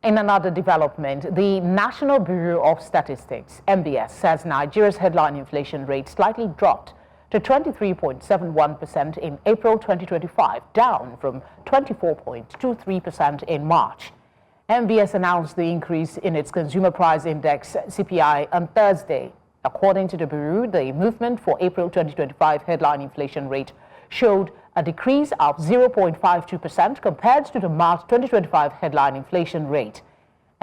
In another development, the National Bureau of Statistics, NBS, says Nigeria's headline inflation rate slightly dropped to 23.71% in April 2025, down from 24.23% in March. NBS announced the increase in its Consumer Price Index, CPI, on Thursday. According to the Bureau, the movement for April 2025 headline inflation rate showed a decrease of 0.52% compared to the March 2025 headline inflation rate.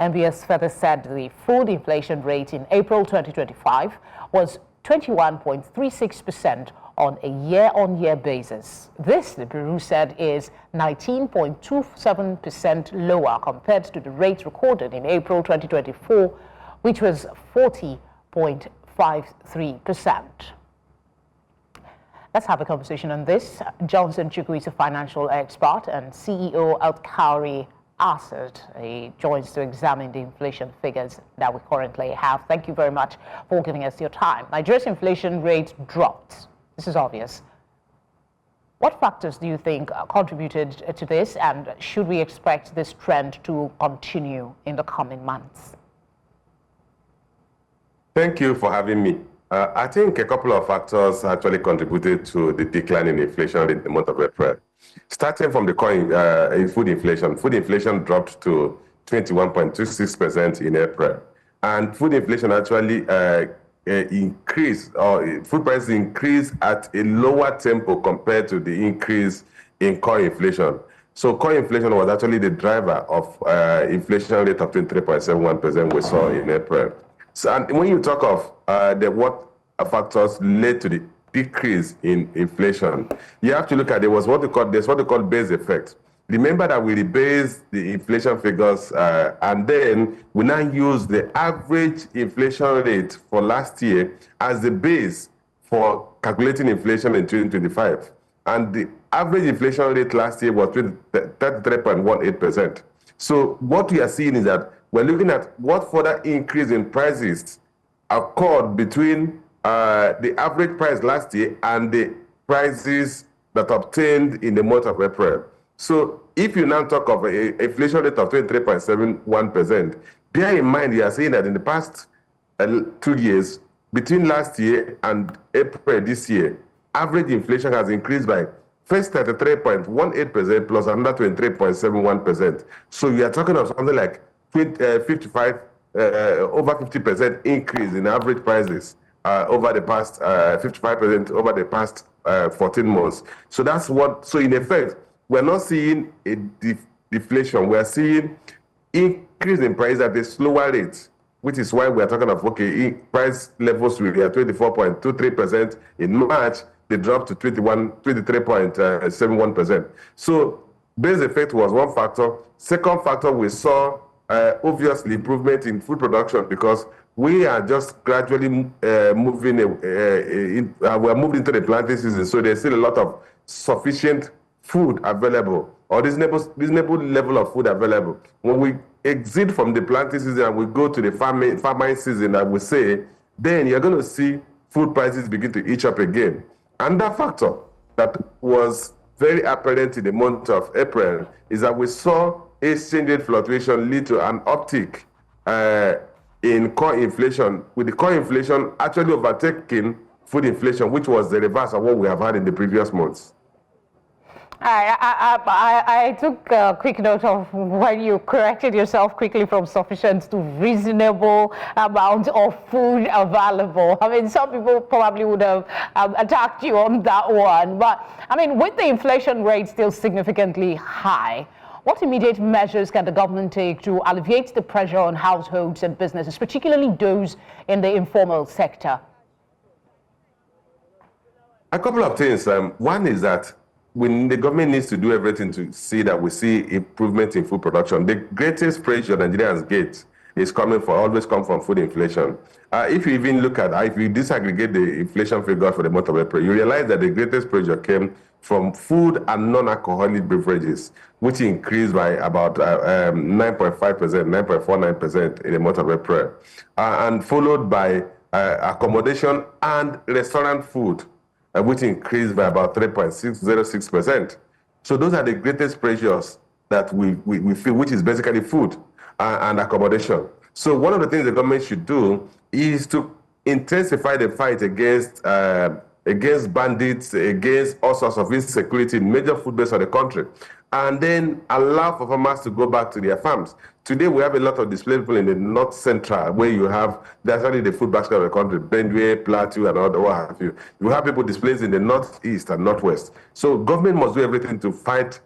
NBS further said the food inflation rate in April 2025 was 21.36% on a year-on-year basis. This, the Bureau said, is 19.27% lower compared to the rate recorded in April 2024, which was 40.53%. Let's have a conversation on this. Johnson Chukwu is a financial expert and CEO of Cowry Asset. He joins to examine the inflation figures that we currently have. Thank you very much for giving us your time. Nigeria's inflation rate dropped. This is obvious. What factors do you think contributed to this, and should we expect this trend to continue in the coming months? Thank you for having me. I think a couple of factors actually contributed to the decline in inflation rate in the month of April. Starting from the food inflation. Food inflation dropped to 21.26% in April. And food inflation actually increased, or food prices increased at a lower tempo compared to the increase in core inflation. So core inflation was actually the driver of inflation rate of 23.71% we saw in April. So, and when you talk of what factors led to the decrease in inflation, you have to look at there's what we call base effect. Remember that we rebase the inflation figures and then we now use the average inflation rate for last year as the base for calculating inflation in 2025. And the average inflation rate last year was 33.18%. So what we are seeing is that we're looking at what further increase in prices occurred between the average price last year and the prices that obtained in the month of April. So if you now talk of an inflation rate of 23.71%, bear in mind you are saying that in the past 2 years, between last year and April this year, average inflation has increased by first 33.18% plus another 23.71%. So you are talking of something like over 50% increase in average prices over the past 55% over the past 14 months. So that's what. So in effect, we're not seeing a deflation. We're seeing increase in price at a slower rate, which is why we're talking of price levels were at 24.23% in March. They dropped to 23.71%. So base effect was one factor. Second factor, we saw obviously improvement in food production because we are just gradually moving into the planting season. So there's still a lot of sufficient food available, or reasonable level of food available. When we exit from the planting season and we go to the farming season, I would say, then you're going to see food prices begin to inch up again. And that factor that was very apparent in the month of April is that we saw exchange rate fluctuation lead to an uptick in core inflation, with the core inflation actually overtaking food inflation, which was the reverse of what we have had in the previous months. I took a quick note of when you corrected yourself quickly from sufficient to reasonable amount of food available. I mean, some people probably would have attacked you on that one. But, I mean, with the inflation rate still significantly high, what immediate measures can the government take to alleviate the pressure on households and businesses, particularly those in the informal sector? A couple of things. One is that the government needs to do everything to see that we see improvement in food production. The greatest pressure Nigerians get is always come from food inflation. If you even look at, if you disaggregate the inflation figure for the month of April, you realize that the greatest pressure came from food and non-alcoholic beverages, which increased by about 9.5%, 9.49% in the month of April, and followed by accommodation and restaurant food, which increased by about 3.606%. So those are the greatest pressures that we feel, which is basically food. and accommodation. So one of the things the government should do is to intensify the fight against bandits, against all sorts of insecurity in major food bases of the country, and then allow for farmers to go back to their farms. Today, we have a lot of displaced people in the north central, where you have, that's only the food basket of the country, Benue, Plateau, and all, what have you. You have people displaced in the northeast and northwest. So government must do everything to fight,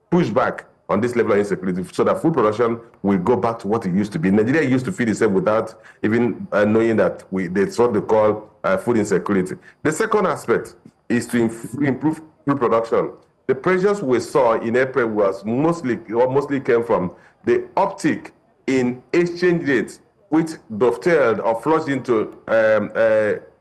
push back on this level of insecurity so that food production will go back to what it used to be. Nigeria used to feed itself without even knowing that that's what they call food insecurity. The second aspect is to improve food production. The pressures we saw in April was mostly came from the uptick in exchange rates, which dovetailed or flushed into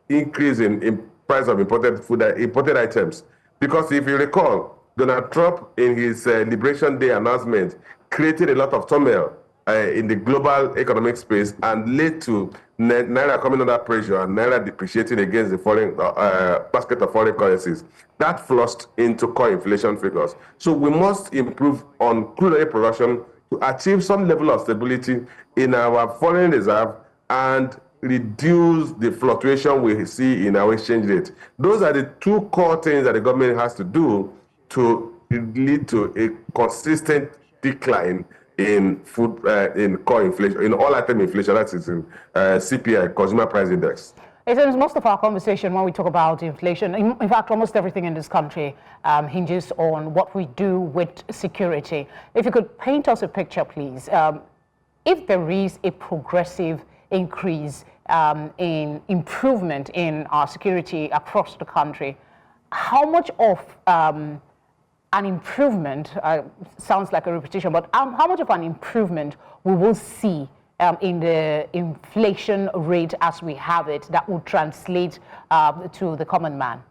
increase in price of imported items. Because if you recall, Donald Trump, in his Liberation Day announcement, created a lot of turmoil in the global economic space and led to Naira coming under pressure and Naira depreciating against the foreign basket of foreign currencies. That flushed into core inflation figures. So we must improve on crude oil production to achieve some level of stability in our foreign reserve and reduce the fluctuation we see in our exchange rate. Those are the two core things that the government has to do to lead to a consistent decline in food, in core inflation, in all item inflation, that is in CPI, Consumer Price Index. It seems most of our conversation when we talk about inflation, in fact, almost everything in this country hinges on what we do with security. If you could paint us a picture, please. If there is a progressive increase in improvement in our security across the country, how much of an improvement, sounds like a repetition, but how much of an improvement we will see in the inflation rate as we have it that would translate to the common man?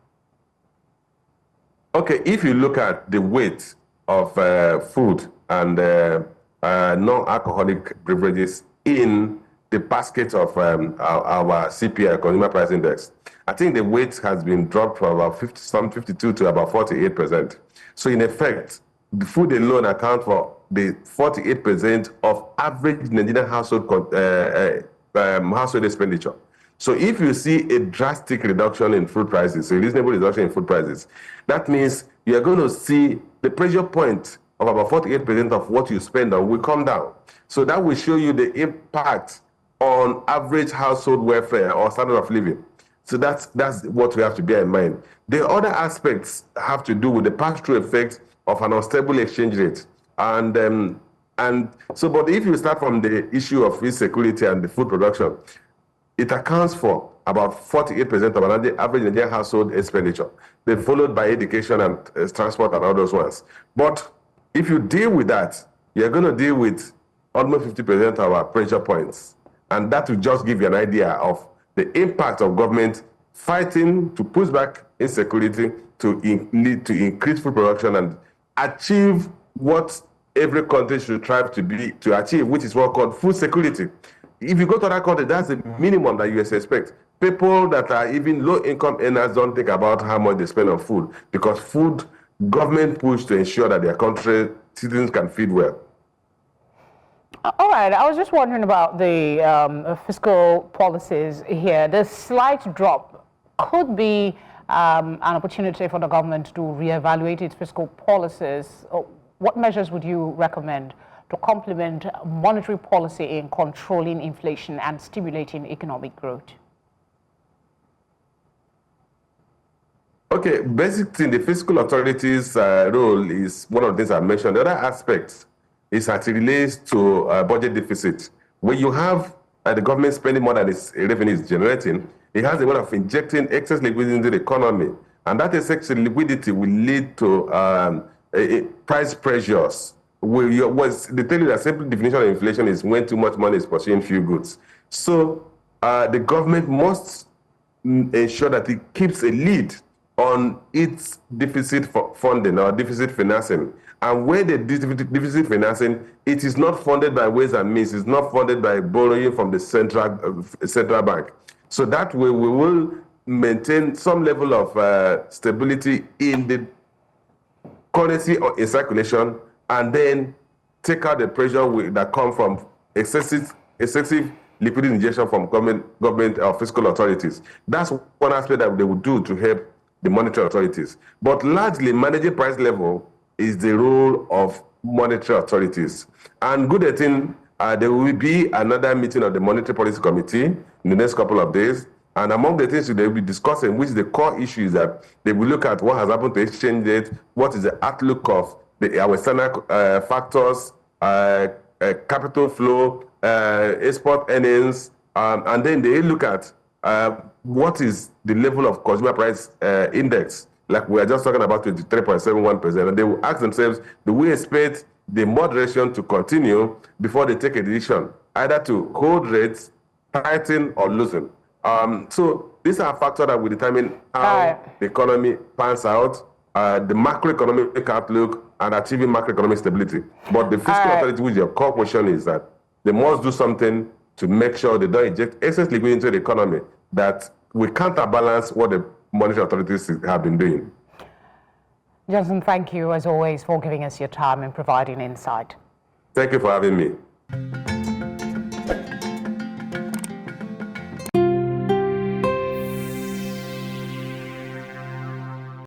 Okay, if you look at the weight of food and non-alcoholic beverages in the basket of our CPI, Consumer Price Index, I think the weight has been dropped from about 52 to about 48%. So in effect, the food alone accounts for the 48% of average Nigerian household household expenditure. So if you see a drastic reduction in food prices, a reasonable reduction in food prices, that means you're going to see the pressure point of about 48% of what you spend on will come down. So that will show you the impact on average household welfare or standard of living. So that's what we have to bear in mind. The other aspects have to do with the pass-through effect of an unstable exchange rate. But if you start from the issue of insecurity and the food production, it accounts for about 48% of an average Nigerian household expenditure. They're followed by education and transport and all those ones. But if you deal with that, you're going to deal with almost 50% of our pressure points. And that will just give you an idea of the impact of government fighting to push back insecurity, to lead to increased food production and achieve what every country should strive to achieve, which is what called food security. If you go to that country, that's the minimum that you expect. People that are even low-income earners don't think about how much they spend on food, because food, government push to ensure that their country citizens can feed well. All right, I was just wondering about the fiscal policies here. The slight drop could be an opportunity for the government to reevaluate its fiscal policies. What measures would you recommend to complement monetary policy in controlling inflation and stimulating economic growth? Okay, basically the fiscal authorities' role is one of the things I mentioned. The other aspect is that it relates to budget deficit. When you have the government spending more than its revenue is generating, it has a way of injecting excess liquidity into the economy. And that excess liquidity will lead to price pressures. They tell you that simple definition of inflation is when too much money is pursuing few goods. So the government must ensure that it keeps a lead on its deficit funding or deficit financing. And where the deficit financing, it is not funded by ways and means. It's not funded by borrowing from the central bank. So that way we will maintain some level of stability in the currency or in circulation, and then take out the pressure that comes from excessive liquidity injection from government or fiscal authorities. That's one aspect that they would do to help the monetary authorities. But largely, managing price level is the role of monetary authorities. And good thing, there will be another meeting of the Monetary Policy Committee in the next couple of days. And among the things they will be discussing, which the core issue is that they will look at what has happened to exchange rate, what is the outlook of our external factors, capital flow, export earnings, and then they look at what is the level of consumer price index, like we are just talking about 23.71%, and they will ask themselves, do we expect the moderation to continue before they take a decision, either to hold rates, tighten, or loosen? So these are factors that will determine how the economy pans out, the macroeconomic outlook, and achieving macroeconomic stability. But the fiscal authority, which your core question is that they must do something to make sure they don't inject excess liquidity into the economy that will counterbalance what the monetary authorities have been doing. Johnson, thank you as always for giving us your time and providing insight. Thank you for having me.